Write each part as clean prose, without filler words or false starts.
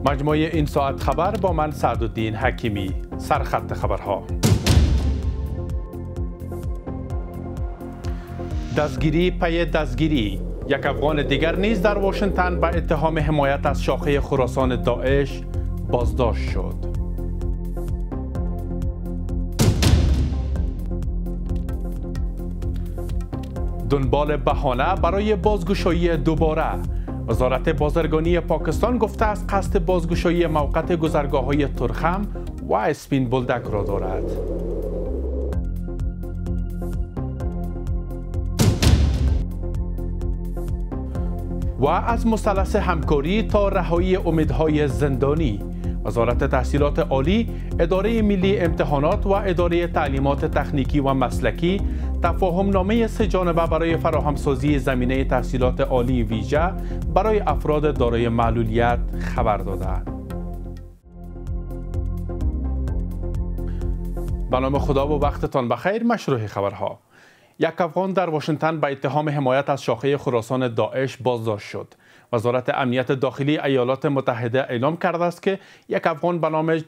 مجموعه این ساعت خبر با من سعدالدین حکیمی. سرخط خبرها: دستگیری پی دستگیری، یک افغان دیگر نیز در واشنگتن به اتهام حمایت از شاخه خراسان داعش بازداشت شد. دنبال بهانه برای بازگشایی دوباره، وزارت بازرگانی پاکستان گفته است قصد بازگشایی موقت گذرگاه‌های ترخم و اسپین بولدک را دارد. و از مثلث همکاری تا رهایی امیدهای زندانی، وزارت تحصیلات عالی، اداره ملی امتحانات و اداره تعلیمات تکنیکی و مسلکی تفاهم نامه سه‌جانبه برای فراهمسازی زمینه تحصیلات عالی ویژه برای افراد دارای معلولیت خبر دادند. به نام خدا و وقتتان بخیر. مشروع خبرها: یک افغان در واشنگتن به اتهام حمایت از شاخه خراسان داعش بازداشت شد. وزارت امنیت داخلی ایالات متحده اعلام کرده است که یک افغان به نام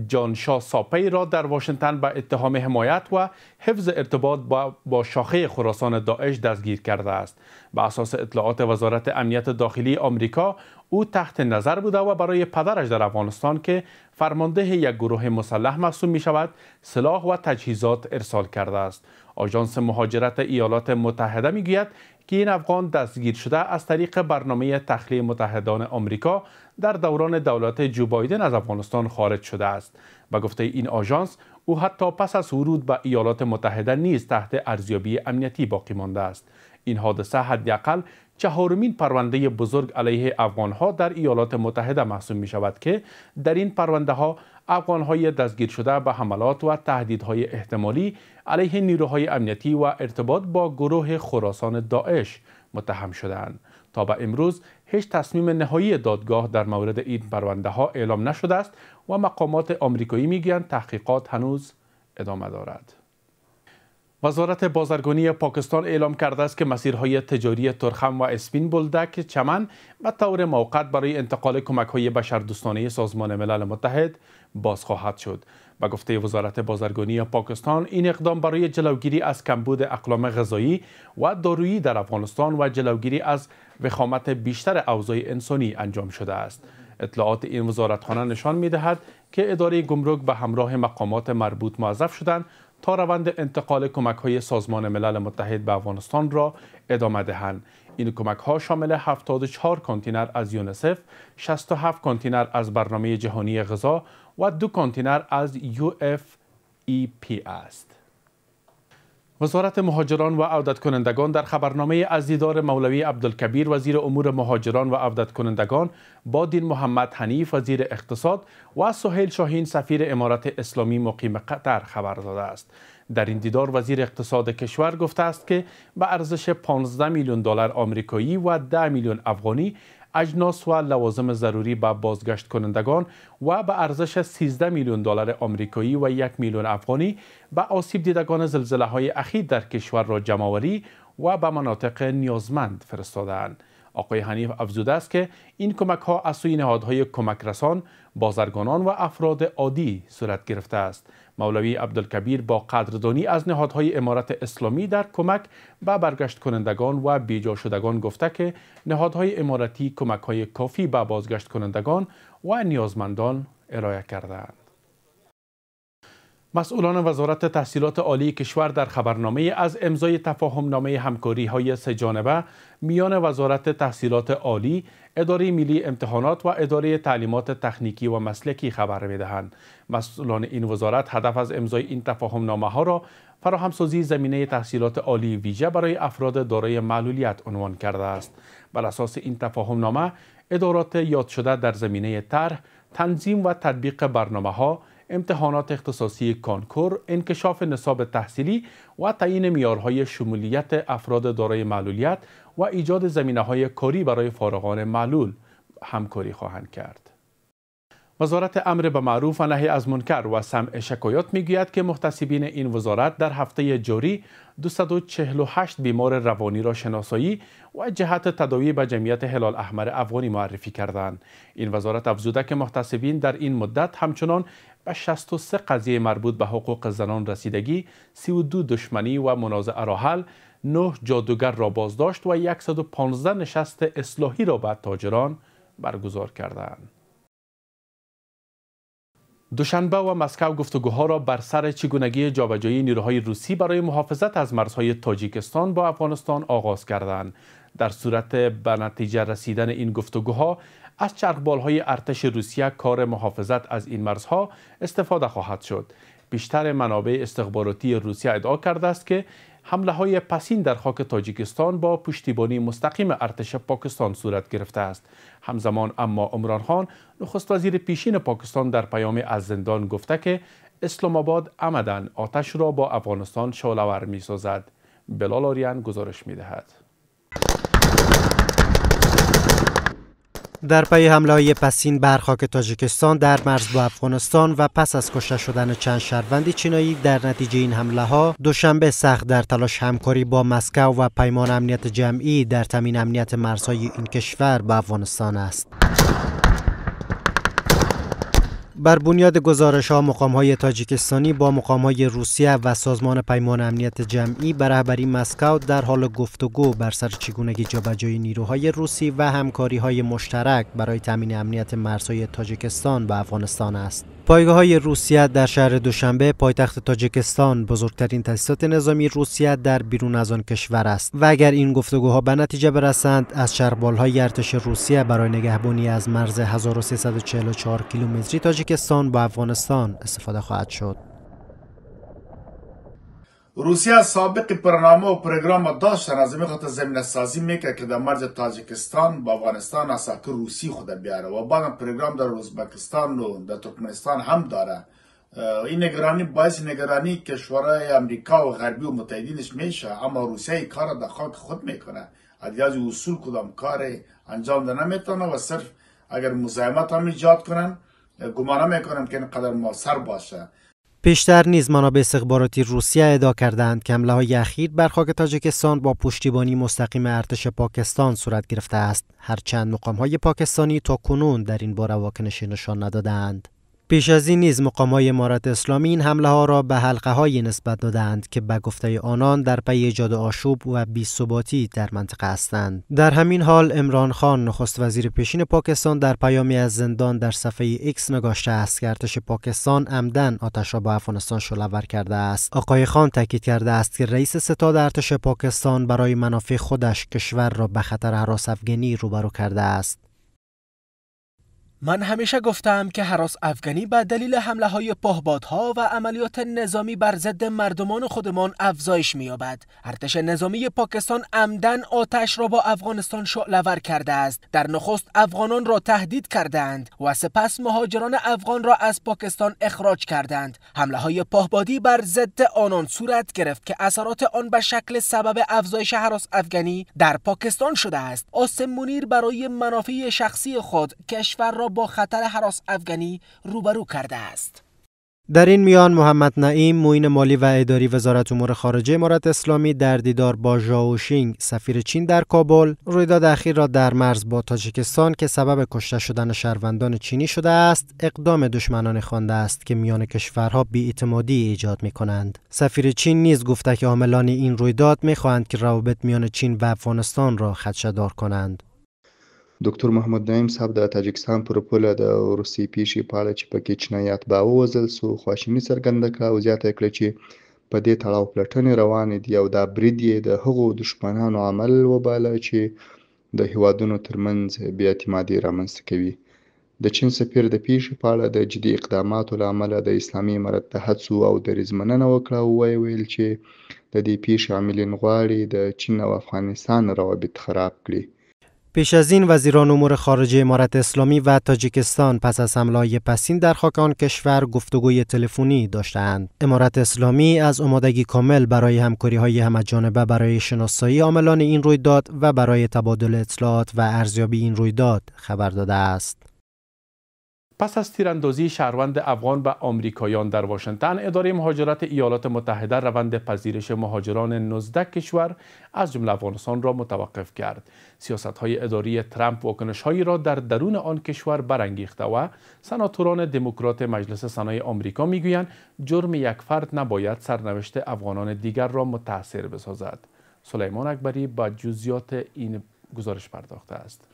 جانشاه ساپی را در واشنگتن به اتهام حمایت و حفظ ارتباط با شاخه خراسان داعش دستگیر کرده است. به اساس اطلاعات وزارت امنیت داخلی آمریکا، او تحت نظر بوده و برای پدرش در افغانستان که فرمانده یک گروه مسلح محسوب می شود سلاح و تجهیزات ارسال کرده است. آژانس مهاجرت ایالات متحده می گوید که این افغان دستگیر شده از طریق برنامه تخلیه متحدان آمریکا در دوران دولت جو بایدن از افغانستان خارج شده است. به گفته این آژانس، او حتی پس از ورود به ایالات متحده نیز تحت ارزیابی امنیتی باقی مانده است. این حادثه حداقل چهارمین پرونده بزرگ علیه افغانها در ایالات متحده محسوب می شود که در این پرونده ها افغانهای دستگیر شده به حملات و تهدیدهای احتمالی علیه نیروهای امنیتی و ارتباط با گروه خراسان داعش متهم شدند. تا به امروز هیچ تصمیم نهایی دادگاه در مورد این پرونده ها اعلام نشده است و مقامات آمریکایی میگویند تحقیقات هنوز ادامه دارد. وزارت بازرگانی پاکستان اعلام کرده است که مسیرهای تجاری ترخم و اسپین بولدک چمن به طور موقت برای انتقال کمک‌های بشردوستانه سازمان ملل متحد باز خواهد شد. به گفته وزارت بازرگانی پاکستان، این اقدام برای جلوگیری از کمبود اقلام غذایی و دارویی در افغانستان و جلوگیری از وخامت بیشتر اوضاع انسانی انجام شده است. اطلاعات این وزارتخانه نشان می‌دهد که اداره گمرک به همراه مقامات مربوط موظف شدند تا روند انتقال کمک‌های سازمان ملل متحد به افغانستان را ادامه دهند. این کمک‌ها شامل 74 کانتینر از یونیسف، 67 کانتینر از برنامه جهانی غذا و 2 کانتینر از UFEP است. وزارت مهاجران و عودت کنندگان در خبرنامه از دیدار مولوی عبدالکبیر وزیر امور مهاجران و عودت کنندگان با دین محمد حنیف وزیر اقتصاد و سهیل شاهین سفیر امارات اسلامی مقیم قطر خبر داده است. در این دیدار وزیر اقتصاد کشور گفته است که به ارزش 15 میلیون دلار آمریکایی و 10 میلیون افغانی اجناس و لوازم ضروری به بازگشت کنندگان و به ارزش 13 میلیون دلار آمریکایی و 1 میلیون افغانی به آسیب دیدگان زلزله‌های اخیر در کشور را جمع‌آوری و به مناطق نیازمند فرستادند. آقای حنیف افزوده است که این کمک‌ها از سوی نهادهای کمک رسان، بازرگانان و افراد عادی صورت گرفته است. مولوی عبدالکبیر با قدردانی از نهادهای امارات اسلامی در کمک به برگشت کنندگان و بیجا شدگان گفته که نهادهای اماراتی کمک‌های کافی به بازگشت کنندگان و نیازمندان ارائه کردند. مسئولان وزارت تحصیلات عالی کشور در خبرنامه از امضای تفاهم نامه همکاری‌های سه‌جانبه میان وزارت تحصیلات عالی، اداره ملی امتحانات و اداره تعلیمات تکنیکی و مسلکی خبر می‌دهند. مسئولان این وزارت هدف از امضای این تفاهم نامه‌ها را فراهمسازی زمینه تحصیلات عالی ویژه برای افراد دارای معلولیت عنوان کرده است. بر اساس این تفاهم نامه، ادارات یاد شده در زمینه طرح، تنظیم و تطبیق برنامه‌ها، امتحانات اختصاصی کانکور، انکشاف نصاب تحصیلی و تعیین معیارهای شمولیت افراد دارای معلولیت و ایجاد زمینه‌های کاری برای فارغان معلول همکاری خواهند کرد. وزارت امر به معروف و نهی از منکر و سمع شکایات میگوید که محتسبین این وزارت در هفته جاری 248 بیمار روانی را شناسایی و جهت تداوی به جمعیت هلال احمر افغانی معرفی کردند. این وزارت افزوده که محتسبین در این مدت همچنان به 63 قضیه مربوط به حقوق زنان رسیدگی، 32 دشمنی و منازعه را حل، 9 جادوگر را بازداشت و 115 نشست اصلاحی را به تاجران برگزار کردند. دوشنبه و مسکو گفتگوها را بر سر چگونگی جابجایی نیروهای روسی برای محافظت از مرزهای تاجیکستان با افغانستان آغاز کردند. در صورت به نتیجه رسیدن این گفتگوها از چرخبال‌های ارتش روسیه کار محافظت از این مرزها استفاده خواهد شد. بیشتر منابع استخباراتی روسیه ادعا کرده است که حمله‌های پسین در خاک تاجیکستان با پشتیبانی مستقیم ارتش پاکستان صورت گرفته است. همزمان اما عمران خان، نخست وزیر پیشین پاکستان، در پیامی از زندان گفته که اسلام آباد عمداً آتش را با افغانستان شعله‌ور می‌سازد. بلال آریان گزارش می‌دهد. در پی حمله‌های پسین بر خاک تاجیکستان در مرز با افغانستان و پس از کشته شدن چند شهروند چینایی در نتیجه این حمله‌ها، دوشنبه سخت در تلاش همکاری با مسکو و پیمان امنیت جمعی در تامین امنیت مرزهای این کشور با افغانستان است. بر بنیاد گزارش‌ها، مقام‌های تاجیکستانی با مقام‌های روسیه و سازمان پیمان امنیت جمعی به رهبری مسکو در حال گفتگو بر سر چگونگی جابجایی نیروهای روسی و همکاری‌های مشترک برای تامین امنیت مرزهای تاجیکستان با افغانستان است. پایگاه‌های روسیه در شهر دوشنبه، پایتخت تاجیکستان، بزرگترین تاسیسات نظامی روسیه در بیرون از آن کشور است و اگر این گفتگوها به نتیجه برسند، از چرخبال‌های ارتش روسیه برای نگهبانی از مرز 1344 کیلومتری تاجیکستان با افغانستان استفاده خواهد شد. روسیه سابق برنامه و پروگرام داشتن از این خاطر زمینه سازی میکرد که در مرز تاجیکستان با افغانستان اساکر روسی خود بیاره و بعدم پروگرام در ازبکستان و در ترکمنستان هم داره. این نگرانی باعث نگرانی کشورهای امریکا و غربی و متحدینش میشه، اما روسیه کار در خاک خود میکنه. از اصول کدام کار انجام ده نمیتونه و صرف اگر مزاحمت هم ایجاد کنن گمان میکنن که اینقدر موثر باشه. پیشتر نیز منابع استخباراتی روسیه ادعا کردند که حمله‌های اخیر بر خاک تاجیکستان با پشتیبانی مستقیم ارتش پاکستان صورت گرفته است، هرچند مقام‌های پاکستانی تاکنون در این باره واکنشی نشان ندادند. پیش از این نیز مقام‌های امارت اسلامی این حمله‌ها را به حلقه‌های نسبت دادند که به گفته آنان در پی ایجاد آشوب و بی‌ثباتی در منطقه هستند. در همین حال عمران خان، نخست وزیر پیشین پاکستان، در پیامی از زندان در صفحه ایکس نگاشته است که ارتش پاکستان عمداً آتش را با افغانستان شعله‌ور کرده است. آقای خان تاکید کرده است که رئیس ستاد ارتش پاکستان برای منافع خودش کشور را به خطر هراس افغانی روبرو کرده است. من همیشه گفتم که هراس افغانی به دلیل حمله‌های پهپادها و عملیات نظامی بر ضد مردمان خودمان افزایش می‌یابد. ارتش نظامی پاکستان عمدن آتش را با افغانستان شعله‌ور کرده است. در نخست افغانان را تهدید کردند و سپس مهاجران افغان را از پاکستان اخراج کردند. حمله‌های پهپادی بر ضد آنان صورت گرفت که اثرات آن به شکل سبب افزایش هراس افغانی در پاکستان شده است. عاصم منیر برای منافع شخصی خود کشور را با خطر هراس افغانی روبرو کرده است. در این میان محمد نعیم، معین مالی و اداری وزارت امور خارجه امارت اسلامی، در دیدار با ژائو شینگ، سفیر چین در کابل، رویداد اخیر را در مرز با تاجیکستان که سبب کشته شدن شهروندان چینی شده است، اقدام دشمنانه خوانده است که میان کشورها بی‌اعتمادی ایجاد می‌کنند. سفیر چین نیز گفته که عاملان این رویداد می‌خواهند که روابط میان چین و افغانستان را خدشه‌دار کنند. ډاکټر محمد نعیم صاحب د تاجکستان پر پوله د روسي پیښې په اړه چې پکې چینایات باووزل سو خواشیني څرګنده کړه او زیاته کړه چې په دې تړاو پلټنې روانې دي او دا برید یې د هغو دښمنانو عمل وباله چې د هیوادونو ترمنځ بې اعتمادي رامنځته کوي. د چین سفیر د پیښې په اړه د جدي اقداماتو له امله د اسلامي امارت د هڅو او دریځ مننه وکړه او ویل چې د دې پیښې عاملین غواړي د چین او افغانستان روابط خراب کړي. پیش از این وزیران امور خارجه امارت اسلامی و تاجیکستان پس از حمله‌های پسین در خاک آن کشور گفتگوی تلفنی داشتند. امارت اسلامی از آمادگی کامل برای همکاری‌های همه‌جانبه برای شناسایی عاملان این رویداد و برای تبادل اطلاعات و ارزیابی این رویداد خبر داده است. پس از تیراندازی شهروند افغان به آمریکاییان در واشنگتن، اداره مهاجرت ایالات متحده روند پذیرش مهاجران 19 کشور از جمله افغانستان را متوقف کرد. سیاست‌های اداری ترامپ واکنش‌هایی را در درون آن کشور برانگیخته و سناتوران دموکرات مجلس سنای آمریکا میگویند جرم یک فرد نباید سرنوشت افغانان دیگر را متأثر بسازد. سلیمان اکبری با جزئیات این گزارش پرداخته است.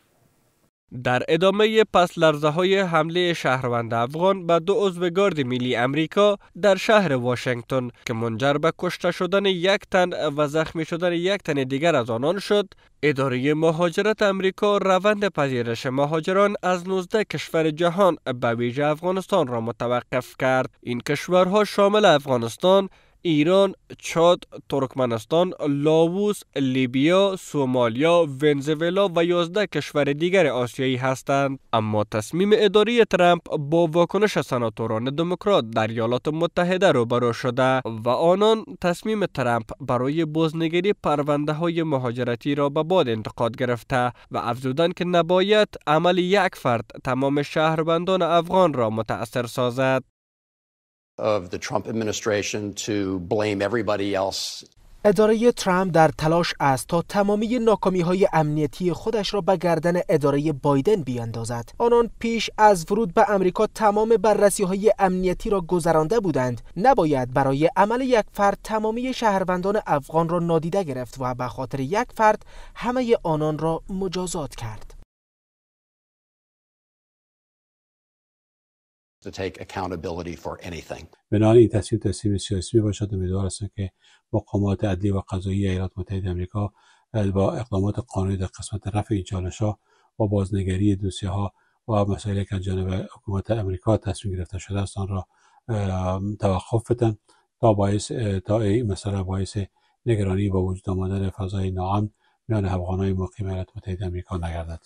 در ادامه پس لرزه های حمله شهروند افغان به 2 عضو گارد ملی امریکا در شهر واشنگتن که منجر به کشته شدن 1 تن و زخمی شدن 1 تن دیگر از آنان شد، اداره مهاجرت امریکا روند پذیرش مهاجران از 19 کشور جهان به ویژه افغانستان را متوقف کرد. این کشورها شامل افغانستان، ایران، چاد، ترکمنستان، لاووس، لیبیا، سومالیا، ونزوئلا و 11 کشور دیگر آسیایی هستند. اما تصمیم اداره ترامپ با واکنش سناتوران دموکرات در ایالات متحده روبرو شده و آنان تصمیم ترامپ برای بازنگری پرونده های مهاجرتی را به باد انتقاد گرفته و افزودند که نباید عمل یک فرد تمام شهروندان افغان را متأثر سازد. of the Trump administration to blame everybody else. اداره ترامپ در تلاش است تا تمامی ناکامی‌های امنیتی خودش را به گردن اداره بایدن بیاندازد. آنان پیش از ورود به امریکا تمام بررسی‌های امنیتی را گذرانده بودند. نباید برای عمل یک فرد تمامی شهروندان افغان را نادیده گرفت و به خاطر یک فرد همه آنان را مجازات کرد. To take accountability for anything. بنابراین این تصمیم سیاسی باشد. امیدوار هستم که مقامات عدلی و قضایی ایالات متحده آمریکا با اقدامات قانونی در قسمت رفع این چالش‌ها و بازنگری دوسیه‌ها و مسائلی که از جانب حکومت آمریکا تصمیم گرفته شده است آن را توقف بدن تا این مسئله باعث نگرانی با وجود آمدن فضای ناامن میان افغان‌های مقیم ایالات متحده آمریکا نگردد.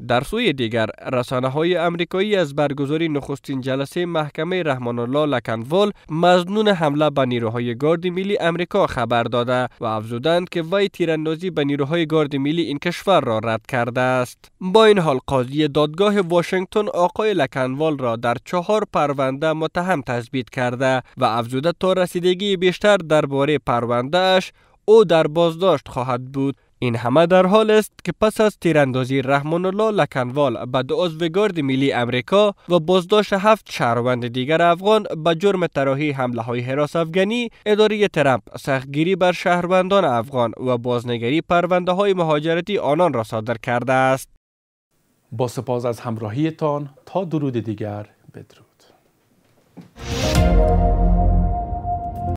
در سوی دیگر، رسانه‌های آمریکایی از برگزاری نخستین جلسه محکمه رحمان الله لکنوال مظنون حمله به نیروهای گارد ملی آمریکا خبر داده و افزودند که وی تیراندازی به نیروهای گارد ملی این کشور را رد کرده است. با این حال قاضی دادگاه واشنگتن آقای لکنوال را در 4 پرونده متهم تثبیت کرده و افزوده تا رسیدگی بیشتر درباره پرونده اش او در بازداشت خواهد بود. این همه در حال است که پس از تیراندازی رحمان الله لکنوال به 2 عضو گارد ملی امریکا و بازداشت 7 شهروند دیگر افغان به جرم طراحی حمله‌های هراس افغانی، اداره ترامپ سختگیری بر شهروندان افغان و بازنگری پرونده‌های مهاجرتی آنان را صادر کرده است. با سپاس از همراهیتان، تا درود دیگر، بدرود.